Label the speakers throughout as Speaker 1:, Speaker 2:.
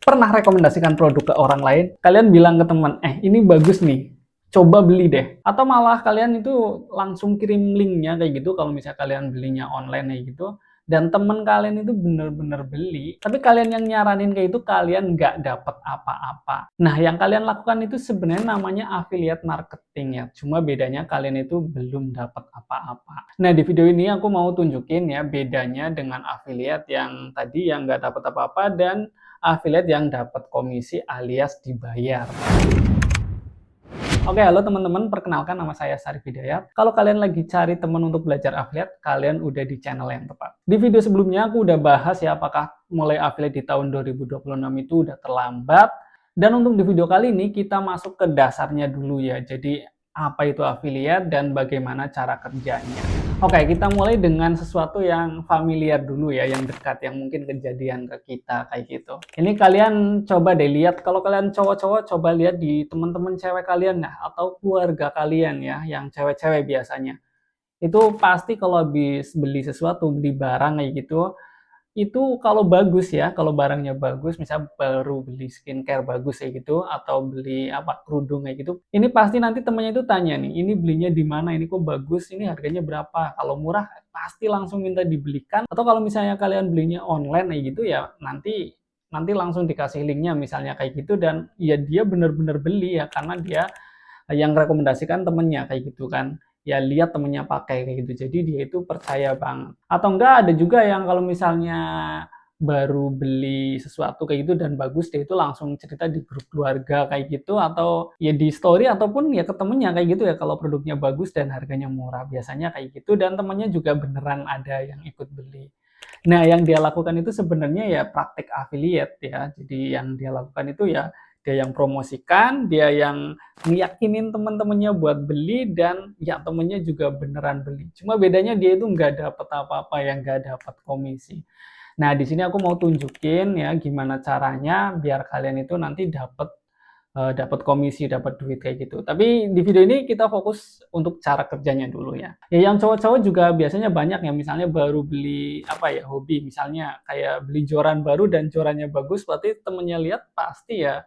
Speaker 1: Pernah rekomendasikan produk ke orang lain, kalian bilang ke teman, ini bagus nih, coba beli deh. Atau malah kalian itu langsung kirim linknya kayak gitu, kalau misalnya kalian belinya online kayak gitu, dan teman kalian itu bener-bener beli, tapi kalian yang nyaranin kayak itu, kalian nggak dapet apa-apa. Nah, yang kalian lakukan itu sebenarnya namanya affiliate marketing ya, cuma bedanya kalian itu belum dapat apa-apa. Nah, di video ini aku mau tunjukin ya bedanya dengan affiliate yang tadi yang nggak dapat apa-apa dan affiliate yang dapat komisi alias dibayar. Oke, halo teman-teman, perkenalkan nama saya Sarif Hidayat. Kalau kalian lagi cari teman untuk belajar affiliate, kalian udah di channel yang tepat. Di video sebelumnya aku udah bahas ya apakah mulai affiliate di tahun 2026 itu udah terlambat. Dan untuk di video kali ini kita masuk ke dasarnya dulu ya. Jadi apa itu affiliate dan bagaimana cara kerjanya. Oke, kita mulai dengan sesuatu yang familiar dulu ya, yang dekat, yang mungkin kejadian ke kita kayak gitu. Ini kalian coba deh lihat, kalau kalian cowok-cowok coba lihat di teman-teman cewek kalian ya, atau keluarga kalian ya, yang cewek-cewek biasanya. Itu pasti kalau habis beli sesuatu, beli barang kayak gitu, itu kalau bagus ya, kalau barangnya bagus, misal baru beli skincare bagus kayak gitu, atau beli apa, kerudung kayak gitu, ini pasti nanti temennya itu tanya nih, "Ini belinya di mana? Ini kok bagus? Ini harganya berapa?" Kalau murah pasti langsung minta dibelikan, atau kalau misalnya kalian belinya online kayak gitu ya, nanti nanti langsung dikasih linknya misalnya kayak gitu, dan ya dia bener-bener beli ya, karena dia yang rekomendasikan temennya kayak gitu kan. Ya lihat temennya pakai kayak gitu, jadi dia itu percaya banget. Atau enggak ada juga yang kalau misalnya baru beli sesuatu kayak gitu dan bagus, dia itu langsung cerita di grup keluarga kayak gitu, atau ya di story ataupun ya ke temennya kayak gitu ya, kalau produknya bagus dan harganya murah, biasanya kayak gitu, dan temennya juga beneran ada yang ikut beli. Nah, yang dia lakukan itu sebenarnya ya praktik affiliate ya. Jadi yang dia lakukan itu ya dia yang promosikan, dia yang ngeyakinin teman-temannya buat beli, dan ya temennya juga beneran beli. Cuma bedanya dia itu nggak dapet apa-apa ya, nggak dapet komisi. Nah, di sini aku mau tunjukin ya gimana caranya biar kalian itu nanti dapat komisi, dapat duit kayak gitu. Tapi di video ini kita fokus untuk cara kerjanya dulu ya. Ya yang cowok-cowok juga biasanya banyak ya, misalnya baru beli apa ya, hobi misalnya kayak beli joran baru dan jorannya bagus, berarti temennya lihat pasti ya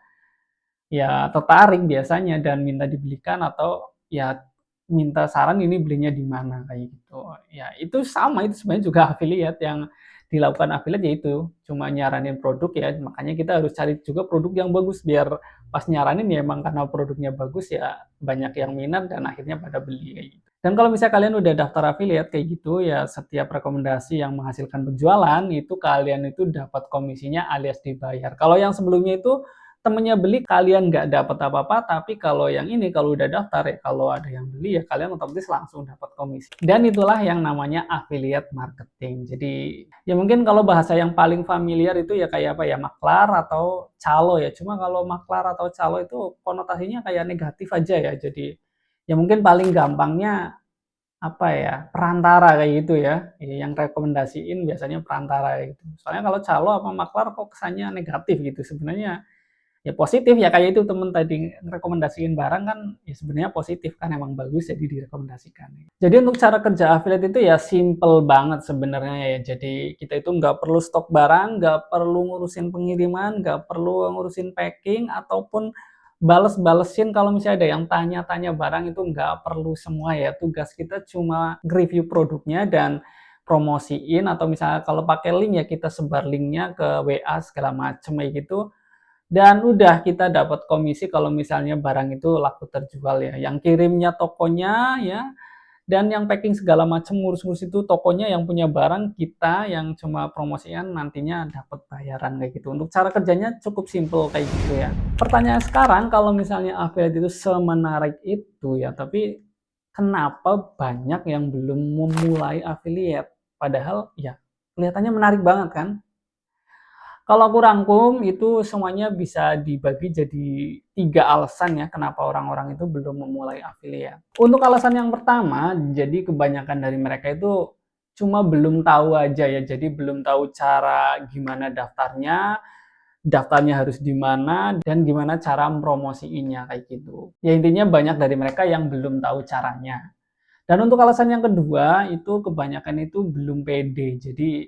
Speaker 1: tertarik biasanya dan minta dibelikan, atau ya minta saran ini belinya di mana kayak gitu. Ya itu sama, itu sebenarnya juga affiliate, yang dilakukan affiliate yaitu cuma nyaranin produk ya, makanya kita harus cari juga produk yang bagus biar pas nyaranin ya emang karena produknya bagus ya banyak yang minat dan akhirnya pada beli kayak gitu. Dan kalau misalnya kalian udah daftar affiliate kayak gitu ya, setiap rekomendasi yang menghasilkan penjualan itu kalian itu dapat komisinya alias dibayar. Kalau yang sebelumnya itu temennya beli, kalian nggak dapat apa-apa, tapi kalau yang ini, kalau udah daftar ya, kalau ada yang beli ya kalian otomatis langsung dapat komisi. Dan itulah yang namanya affiliate marketing. Jadi, ya mungkin kalau bahasa yang paling familiar itu ya kayak apa ya, maklar atau calo ya. Cuma kalau maklar atau calo itu konotasinya kayak negatif aja ya. Jadi, ya mungkin paling gampangnya apa ya, perantara kayak gitu ya. Yang rekomendasiin biasanya perantara kayak gitu. Soalnya kalau calo apa maklar kok kesannya negatif gitu. Sebenarnya ya positif ya, kayak itu temen tadi ngerekomendasiin barang kan ya sebenarnya positif kan, emang bagus jadi direkomendasikan. Jadi untuk cara kerja affiliate itu ya simple banget sebenarnya ya. Jadi kita itu nggak perlu stok barang, nggak perlu ngurusin pengiriman, nggak perlu ngurusin packing, ataupun bales-balesin kalau misalnya ada yang tanya-tanya barang, itu nggak perlu semua ya. Tugas kita cuma nge-review produknya dan promosiin, atau misalnya kalau pakai link ya kita sebar linknya ke WA segala macem kayak gitu, dan udah kita dapat komisi kalau misalnya barang itu laku terjual ya. Yang kirimnya tokonya ya, dan yang packing segala macam ngurus-ngurus itu tokonya, yang punya barang kita yang cuma promosian nantinya dapat bayaran kayak gitu. Untuk cara kerjanya cukup simple kayak gitu ya. Pertanyaan sekarang, kalau misalnya affiliate itu semenarik itu ya, tapi kenapa banyak yang belum memulai affiliate? Padahal ya kelihatannya menarik banget kan? Kalau aku rangkum, itu semuanya bisa dibagi jadi 3 alasan ya, kenapa orang-orang itu belum memulai affiliate. Untuk alasan yang pertama, jadi kebanyakan dari mereka itu cuma belum tahu aja ya, jadi belum tahu cara gimana daftarnya, daftarnya harus di mana, dan gimana cara mempromosiinnya, kayak gitu. Ya intinya banyak dari mereka yang belum tahu caranya. Dan untuk alasan yang kedua, itu kebanyakan itu belum pede. Jadi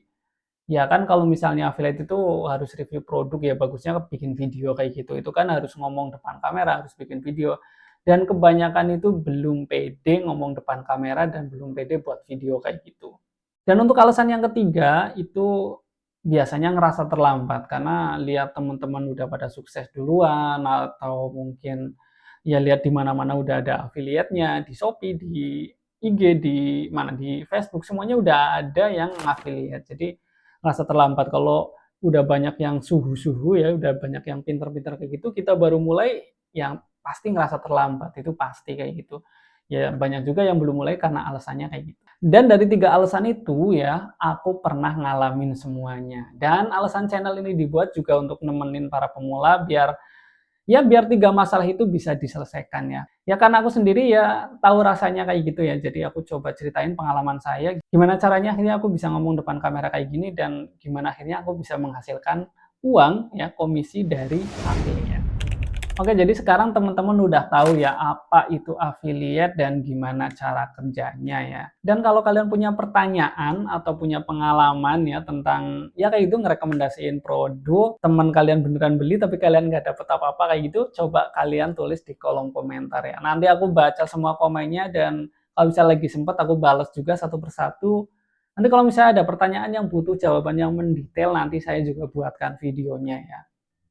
Speaker 1: Ya kan kalau misalnya affiliate itu harus review produk ya bagusnya bikin video kayak gitu. Itu kan harus ngomong depan kamera, harus bikin video. Dan kebanyakan itu belum pede ngomong depan kamera dan belum pede buat video kayak gitu. Dan untuk alasan yang ketiga itu biasanya ngerasa terlambat karena lihat teman-teman udah pada sukses duluan atau mungkin ya lihat di mana-mana udah ada affiliate-nya, di Shopee, di IG, di mana di Facebook semuanya udah ada yang affiliate. Jadi ngerasa terlambat kalau udah banyak yang suhu-suhu ya, udah banyak yang pinter-pinter kayak gitu, kita baru mulai yang pasti ngerasa terlambat, itu pasti kayak gitu. Ya banyak juga yang belum mulai karena alasannya kayak gitu. Dan dari 3 alasan itu ya, aku pernah ngalamin semuanya. Dan alasan channel ini dibuat juga untuk nemenin para pemula biar 3 masalah itu bisa diselesaikan ya. Ya karena aku sendiri ya tahu rasanya kayak gitu ya, jadi aku coba ceritain pengalaman saya, gimana caranya akhirnya aku bisa ngomong depan kamera kayak gini dan gimana akhirnya aku bisa menghasilkan uang ya, komisi dari affiliate. Oke, jadi sekarang teman-teman udah tahu ya apa itu affiliate dan gimana cara kerjanya ya. Dan kalau kalian punya pertanyaan atau punya pengalaman ya tentang ya kayak gitu ngerekomendasiin produk, teman kalian beneran beli tapi kalian nggak dapet apa-apa kayak gitu, coba kalian tulis di kolom komentar ya. Nanti aku baca semua komennya dan kalau misalnya lagi sempet aku balas juga satu persatu. Nanti kalau misalnya ada pertanyaan yang butuh jawaban yang mendetail, nanti saya juga buatkan videonya ya.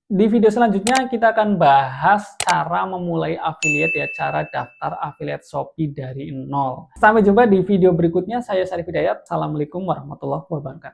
Speaker 1: Di video selanjutnya kita akan bahas cara memulai affiliate ya, cara daftar affiliate Shopee dari nol. Sampai jumpa di video berikutnya, saya Syarif Hidayat. Assalamualaikum warahmatullahi wabarakatuh.